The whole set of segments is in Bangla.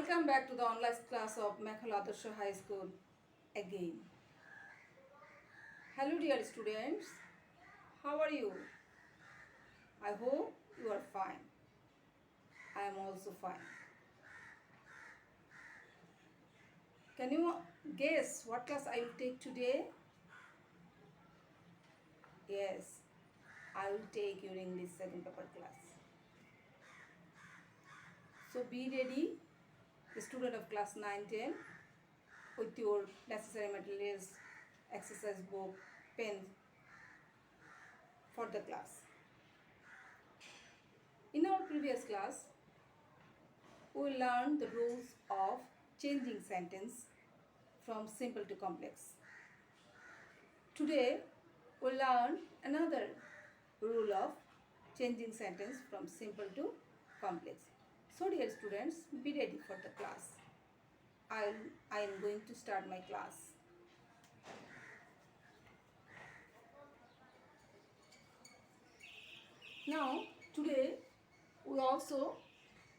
Welcome back to the online class of Mekhal Adarsh High School again. Hello dear students, how are you? I hope you are fine. I am also fine. Can you guess what class I will take today? Yes, I will take your English second paper class. So be ready, the student of class 9-10, with your necessary materials, exercise book, pen for the class. In our previous class, we learned the rules of changing sentence from simple to complex. Today, we learn another rule of changing sentence from simple to complex. So dear students, be ready for the class. I am going to start my class. Now, today we also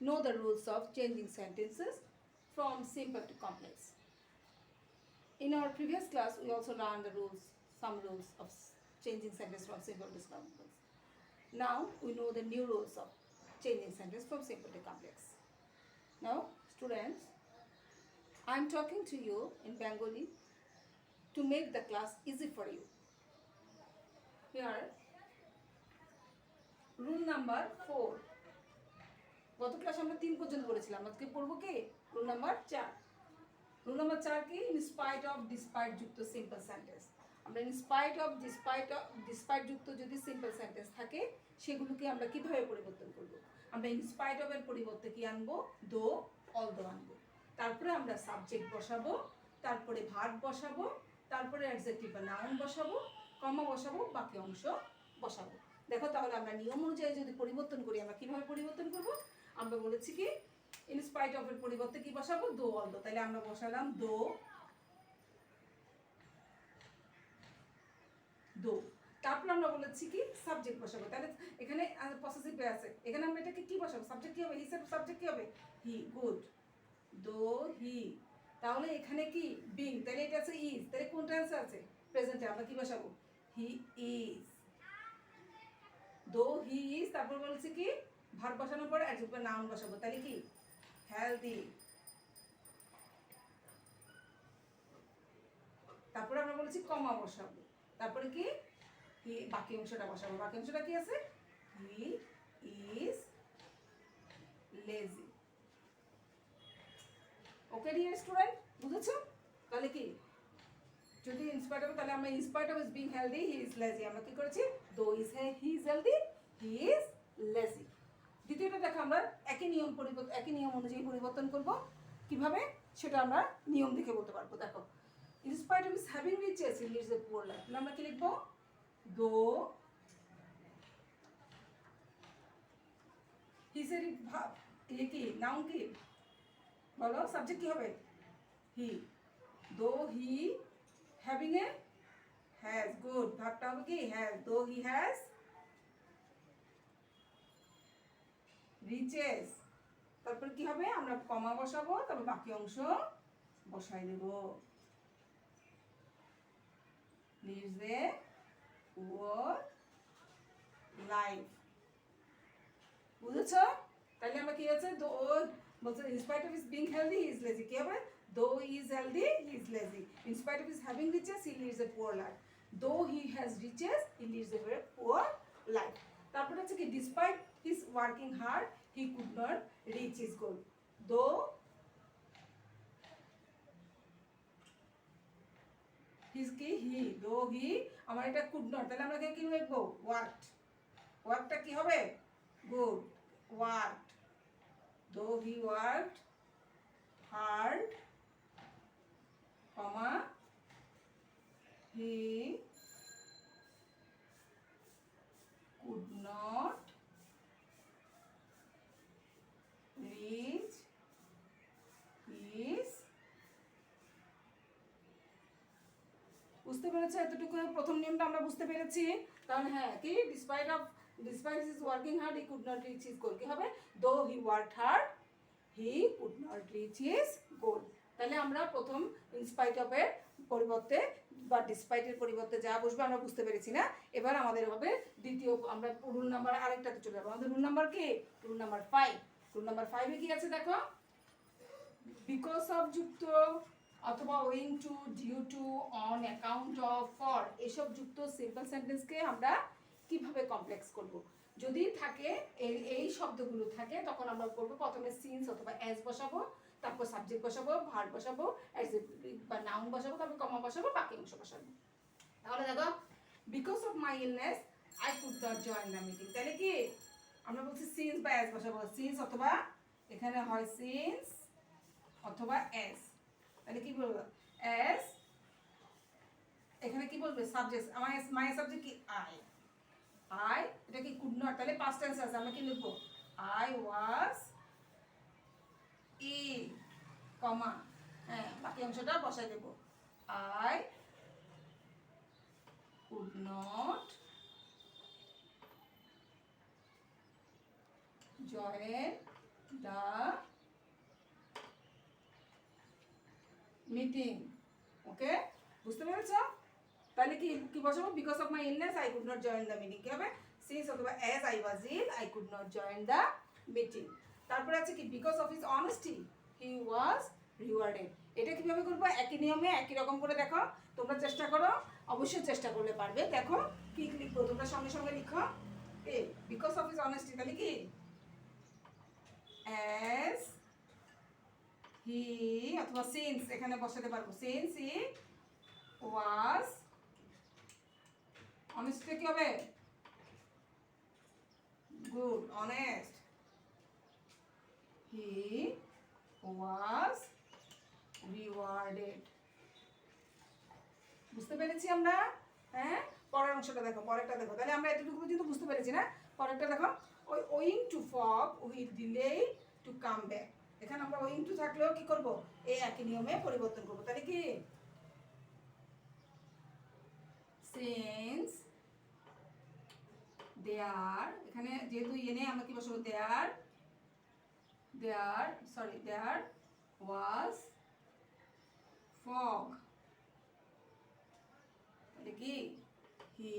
know the rules of changing sentences from simple to complex. In our previous class, we also learned some rules of changing sentence from simple to complex. Now we know the new rules of changing sentence from simple to complex. Now, students, I am talking to you in Bengali to make the class easy for you. Here, rule number 4. গত ক্লাসে আমরা 3 পর্যন্ত পড়েছিলাম, আজকে পড়ব কি রুল নাম্বার 4। রুল নাম্বার 4 কি? ইন স্পাইট অফ ডিসপাইট যুক্ত সিম্পল সেন্টেন্স। আমরা ইন স্পাইট অফ ডিসপাইট যুক্ত যদি সিম্পল সেন্টেন্স থাকে সেগুলোকে আমরা কিভাবে পরিবর্তন করব? আমরা ইন স্পাইট অফ এর পরিবর্তে কি আনবো? দো, অলদো আনবো। তারপরে আমরা সাবজেক্ট বসাবো, তারপরে ভার্ব বসাবো, তারপরে অ্যাডজেক্টিভ বা নাউন বসাবো, কমা বসাবো, বাকি অংশ বসাবো। দেখো তাহলে আমরা নিয়ম অনুযায়ী যদি পরিবর্তন করি আমরা কিভাবে পরিবর্তন করব? আমরা বলেছি কি ইন স্পাইট অফ এর পরিবর্তে কি বসাবো? দো, অলদো। তাহলে আমরা বসালাম দো, দো। তারপর আমরা বলেছি কি সাবজেক্ট বসাবো। তাহলে এখানে পসেসিভ আছে, এখানে আমরা এটাকে কি বসাবো? সাবজেক্ট কি হবে? হি সাবজেক্ট কি হবে? হি। গুড, দো হি। তাহলে এখানে কি বিং, তাহলে এটা আছে ইজ, তাহলে কোন টেন্স আছে? প্রেজেন্টে। আমরা কি বসাবো? He is. দো হি ইজ। তারপর বলছি কি ভার্ব বসানোর পরে অ্যাডজেক্টিভ নাউন বসাবো। তাহলে কি হেলদি। তারপরে আমরা বলেছি কমা বসাবো, তারপরে কি বাকি অংশটা বসাবো। বাকি অংশটা কি আছে? He is lazy. Okay dear student, বুঝেছো? তাহলে কি যদি ইনস্পাইট হবে তাহলে আমরা in spite of is being healthy he is lazy আমরা কি করেছি? Though is he is healthy he is lazy. দ্বিতীয়টা দেখো আমরা একই নিয়ম অনুযায়ী পরিবর্তন করব। কিভাবে সেটা আমরা নিয়ম দেখে বলতে পারবো। দেখো in spite of is having riches he lives a poor life. তাহলে আমরা কি লিখবো? দো হিজ এর কি নাউন কি বলো? সাবজেক্ট কি হবে? হি। দো হি হ্যাভিং এ হ্যাজ। গুড, ভাবটা হবে কি হ্যাজ। দো হি হ্যাজ রিচেস। তারপর কি হবে? আমরা কমা বসাবো, তারপর বাকি অংশ বসাই দেব। Lives a poor life. বুঝেছো? তাহলে আমরা কি আছে? দো বলছে in spite of is being healthy he is lazy. কি হবে? Though is healthy he is lazy. In spite of is having riches he lives a poor life. Though he has riches he lives a very poor life. তারপর হচ্ছে কি despite his working hard he could not reach his goal. Though his কি হি, দো হি আমার এটা কুড নট, তাহলে আমরা কি লিখবো? ওয়ার্কড। ওয়ার্কটা কি হবে? Good, worked. Though he worked hard, comma he could not reach his. বুঝতে পেরেছো? এতটুকু প্রথম নিয়মটা আমরা বুঝতে পেরেছি। তাহলে হ্যাঁ কি despite his working hard he could not reach his গোল কি হবে? দো he worked hard he could not reach his গোল। তাহলে আমরা প্রথম ইনস্পাইট অফ এর পরিবর্তে বা ডিসপাইটের পরিবর্তে যা বসবে আমরা বুঝতে পেরেছি না। এবার আমাদের হবে দ্বিতীয়, আমরা রুল নাম্বার আরেকটাতে চলে যাবো। আমাদের রুল নাম্বার কি? Rule number 5। রুল নাম্বার 5-এ কি আছে দেখো, বিকজ অফ যুক্ত অথবা owing to, due to, on account of, for, এসব যুক্ত সিম্পল সেন্টেন্সকে আমরা কিভাবে কমপ্লেক্স করব। যদি থাকে এই শব্দগুলো থাকে তখন আমরা করব প্রথমে সিন্স অথবা অ্যাজ বসাবো, তারপর সাবজেক্ট বসাবো, ভার্ব বসাবো, অ্যাডজেক্টিভ বা নাউন বসাবো, তারপর কমা বসাবো, বাকি অংশ বসাবো। তাহলে দেখো, because of my illness I could not join the meeting. তাহলে কি আমরা বলছি সিন্স বা অ্যাজ বসাবো, সিন্স অথবা এখানে হয় সিন্স অথবা অ্যাজ। তাহলে কি বলবো? অ্যাজ, এখানে কি বলবে? সাবজেক্ট, আমার মাই সাবজেক্ট কি? আই, এটা কি কুড নট? তাহলে পাস্ট টেন্স আছে, আমরা কি লিখবো? আই ওয়াজ ইল, কমা, হ্যাঁ বাকি অংশটা বসাই দেবো। I could not join the meeting. Okay, বুঝতে পেরেছ? তাহলে কি কি বসাবো? Because of my illness I could not join the meeting. কি হবে? সিন্স অথবা as I was ill I could not join the meeting. তারপরে আছে কি? Because of his honesty he was rewarded. এটা কিভাবে করবো? একই নিয়মে একই রকম করে দেখো, তোমরা চেষ্টা করো, অবশ্যই চেষ্টা করলে পারবে। দেখো কি লিখবো, তোমরা সঙ্গে সঙ্গে লিখো। বিকজ অফ হিজ অনেস্টি, তাহলে কি? অ্যাজ হি অথবা সিন্স এখানে বসাতে পারবো, সিন্স হি ওয়াজ, অনেস্টটা কি হবে? Good, honest, he was rewarded. বুঝতে পেরেছি আমরা? হ্যাঁ, পরের অংশটা দেখো, পরেরটা দেখো। তাহলে আমরা এতটুকু পর্যন্ত বুঝতে পেরেছি না? পরেরটা দেখো, ওই owing to fog with delay to come back. এখানে আমরা ওয়িং টু থাকলেও কি করব? এই একই নিয়মে পরিবর্তন করব। তাহলে কি? সিন্স দেয়ার, এখানে যেহেতু এনে আমরা কি বসাবো? দেয়ার ওয়াজ ফগ, তাহলে কি? হি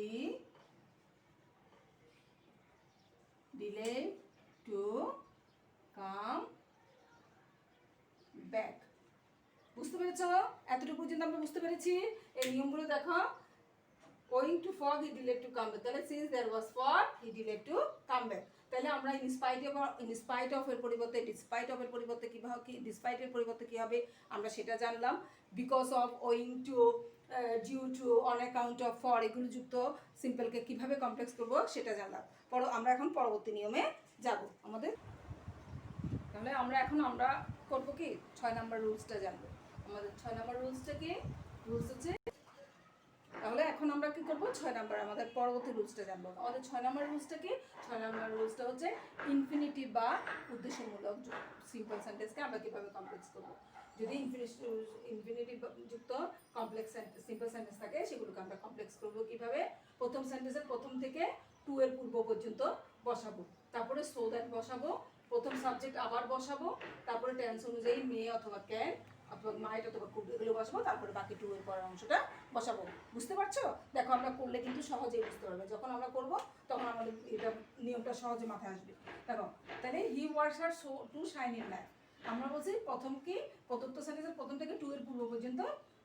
ডিলে টু কাম ব্যাক। বুঝতে পেরেছ? এতটুকু পর্যন্ত আমরা বুঝতে পেরেছি। এই নিয়মগুলো দেখো, owing to fog he delayed to come back। তাহলে since there was fog he delayed to come back। তাহলে আমরা in spite of এর পরিবর্তে despite of এর পরিবর্তে কিভাবে, কি despite এর পরিবর্তে কি হবে আমরা সেটা জানলাম। because of, owing to, due to, on account of, for, এগুলো যুক্ত সিম্পলকে কিভাবে কমপ্লেক্স করব সেটা জানলাম। আমরা এখন পরবর্তী নিয়মে যাব আমাদের। তাহলে আমরা করব কি? 6 নাম্বার রুলসটা জানবো। আমাদের 6 নাম্বার রুলসটা কি? রুলস হচ্ছে, তাহলে এখন আমরা কি করব? 6 নাম্বার আমাদের পরবর্তী রুলসটা জানবো। আমাদের 6 নাম্বার রুলসটা কি? 6 নাম্বার রুলসটা হচ্ছে ইনফিনিটিভ বা উদ্দেশ্যমূলক সিম্পল সেন্টেন্সকে আমরা কিভাবে কমপ্লেক্স করব। যদি ইনফিনিটিভ যুক্ত কমপ্লেক্স সিম্পল সেন্টেন্স থাকে সেগুলোকে আমরা কমপ্লেক্স করব কিভাবে? প্রথম সেন্টেন্সের প্রথম থেকে টু এর পূর্ব পর্যন্ত বসাবো, তারপরে সো দ্যাট বসাবো, প্রথম সাবজেক্ট আবার বসাবো, তারপরে টেন্স অনুযায়ী মে অথবা ক্যান অথবা মাইট অথবা কুড এগুলো বসাবো, তারপরে বাকি টু এর পরের অংশটা বসাবো। বুঝতে পারছো? দেখো আমরা করলে কিন্তু সহজেই বুঝতে পারবে। যখন আমরা করব তখন আমাদের এটা নিয়মটা সহজে মাথায় আসবে। দেখো, তাহলে he works hard so to shine in life. আমরা বলছি প্রথম কি? প্রদত্ত সেন্টেন্সের প্রথম থেকে টু এর পূর্ব পর্যন্ত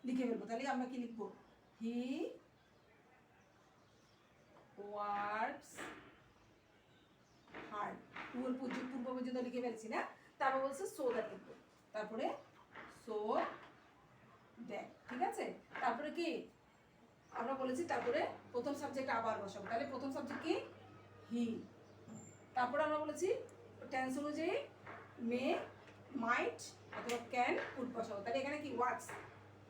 লিখে ফেলবো। তাহলে আমরা কি লিখবো? হি ওয়ার্কস হার্ড, টু এর পূর্ব পর্যন্ত লিখে ফেলছি না? তারপর বলছে সো দ্যাট লিখবো, তারপরে সো দ্যাট, ঠিক আছে? তারপরে কি আমরা বলেছি? তারপরে প্রথম সাবজেক্ট আবার বসাবো। তাহলে প্রথম সাবজেক্ট কি? হি। তারপরে আমরা বলেছি টেন্স অনুযায়ী মে, মাইট অথবা ক্যান, কুড বসাবো। তাহলে এখানে কি? ওয়ার্কস,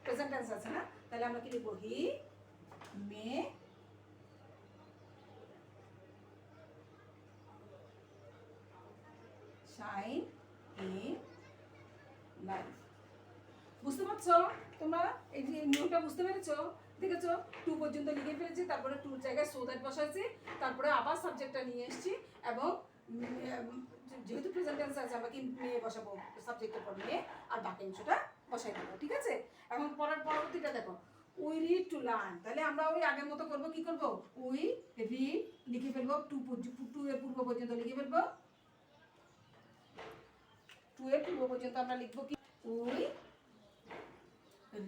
প্রেজেন্ট টেন্স আছে না? তাহলে আমরা কি লিখবো? হি মে শাইন ইন লাইফ। বুঝতে পারছো তোমরা? এই যে নিয়মটা বুঝতে পেরেছো? দেখেছো? টু পর্যন্ত লিখে ফেলেছি, তারপরে টুর জায়গায় সো দ্যাট বসাচ্ছি, তারপরে আবার সাবজেক্টটা নিয়ে এসেছি এবং যেহেতু প্রেজেন্ট টেন্স আছে আমরা কি মেয়ে বসাবো, সাবজেক্টের পর মেয়ে, আর বাকি অংশটা বসাই দেবো। ঠিক আছে, এখন পরবর্তীটা দেখো, উই রিড টু লার্ন। তাহলে আমরা ওই আগের মতো করবো, কি করবো, উই রিড লিখে ফেলবো, টু এর পূর্ব পর্যন্ত লিখে ফেলবো, টু এর পূর্ব পর্যন্ত আমরা লিখবো কি, উই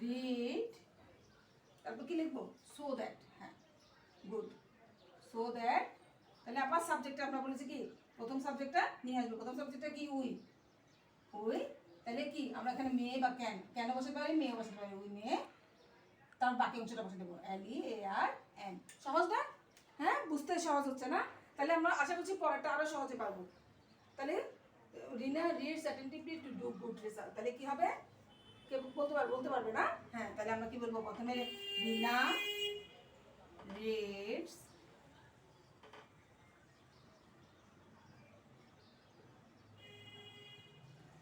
রিড, তারপর কি লিখবো, সো দ্যাট। হ্যাঁ, গুড, সো দ্যাট। তাহলে আবার সাবজেক্টটা আমরা বলেছি কি, প্রথম সাবজেক্টটা নিয়ে আসবো। প্রথম সাবজেক্টটা কি, উই। উই, তাহলে কি আমরা এখানে মেয়ে বা কেন বসাতে পারি, মেয়ে বসাতে পারি, উই মেয়ে, তার বাকি অংশটা বসে দেবো LEARN। সহজ না? হ্যাঁ, বুঝতে সহজ হচ্ছে না? তাহলে আমরা আশা করছি পরেরটা আরো সহজে পারবো। তাহলে Rina reads attentively to do good result. তাহলে কি হবে, কে বলতে পারবে না? হ্যাঁ, তাহলে আমরা কি বলবো, প্রথমে রিনা রিডস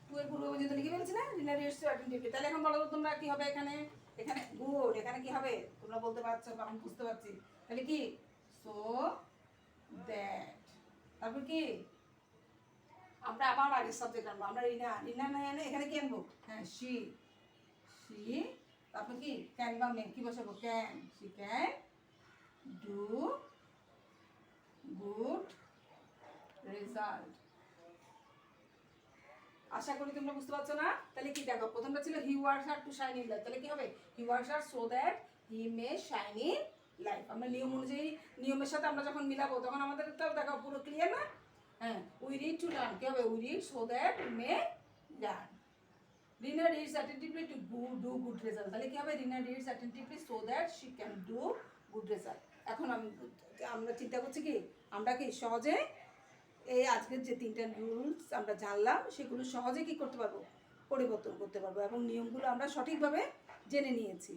টু এর পূর্ব পর্যন্ত লিখে ফেলছি না, রিনা রিডস টু অ্যাটেন্টিভলি। তাহলে এখন বলো তো তোমরা কি হবে এখানে, এখানে গুড, এখানে কি হবে তোমরা বলতে পারছো, আমি বুঝতে পারছি। তাহলে কি, সো দ্যাট, তারপর কি আমরা আবার আগের সাবজেক্ট আনবো, আমরা রিনা না এনে এখানে কি আনবো, হ্যাঁ শি, তারপর কি ক্যান বা মেক, কি বসাবো, can, she can do good result. আশা করি তোমরা বুঝতে পারছো না? তাহলে কি দেখো, প্রথমটা ছিল he works hard to shine in life. তাহলে কি হবে, he works hard so that he May shine in life. আমরা নিয়ম অনুযায়ী, নিয়মের সাথে আমরা যখন মিলাবো তখন আমাদের তো দেখো পুরো ক্লিয়ার না? হ্যাঁ, উই রিড টু লার্ন, কি হবে, we read so that we may learn. Rina reads attentively to do good result. তাহলে কি হবে, Rina reads attentively so that she can do good result. এখন আমরা চিন্তা করছি কি, আমরা কি সহজে এই আজকের যে তিনটা রুলস আমরা জানলাম সেগুলো সহজে কি করতে পারবো, পরিবর্তন করতে পারবো, এবং নিয়মগুলো আমরা সঠিকভাবে জেনে নিয়েছি।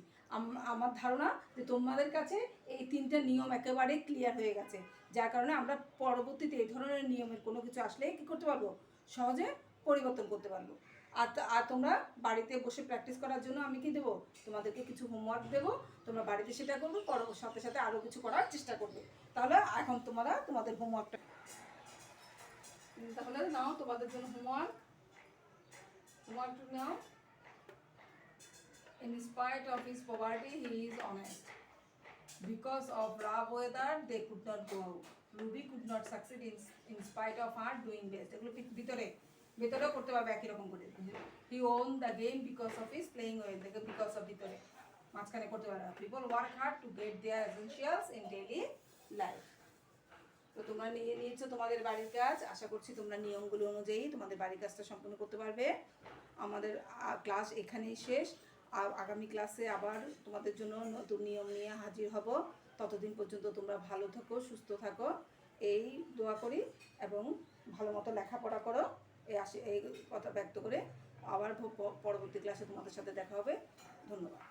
আমার ধারণা যে তোমাদের কাছে এই তিনটা নিয়ম একেবারে ক্লিয়ার হয়ে গেছে, যার কারণে আমরা পরবর্তীতে এই ধরনের নিয়মের কোনো কিছু আসলে কি করতে পারবো, সহজে পরিবর্তন করতে পারবো। আর তোমরা বাড়িতে বসে প্র্যাকটিস করার জন্য আমি কি দেবো, তোমাদেরকে কিছু হোমওয়ার্ক দেবো, তোমরা বাড়িতে সেটা করবে, সাথে সাথে আরও কিছু করার চেষ্টা করবে। তাহলে এখন তোমরা তোমাদের হোমওয়ার্কটা, তাহলে নাও তোমাদের জন্য homework now. In spite of his poverty, he is honest. Because of rough weather, they could not go out. Ruby could not succeed in spite of her doing best. এগুলো ভিতরেও করতে পারবে একই রকম করে। He won the game because of his playing well. দেখো because of ভিতরে মাঝখানে করতে পারবে। People work hard to get their essentials in daily life. তো তোমরা নিয়েছো তোমাদের বাড়ির কাজ, আশা করছি তোমরা নিয়মগুলো অনুযায়ী তোমাদের বাড়ির কাজটা সম্পূর্ণ করতে পারবে। আমাদের ক্লাস এখানেই শেষ। আর আগামী ক্লাসে আবার তোমাদের জন্য নতুন নিয়ম নিয়ে হাজির হব। ততদিন পর্যন্ত তোমরা ভালো থাকো, সুস্থ থাকো, এই দোয়া করি, এবং ভালো মতো লেখাপড়া করো, এই কথা ব্যক্ত করে আবার পরবর্তী ক্লাসে তোমাদের সাথে দেখা হবে। ধন্যবাদ।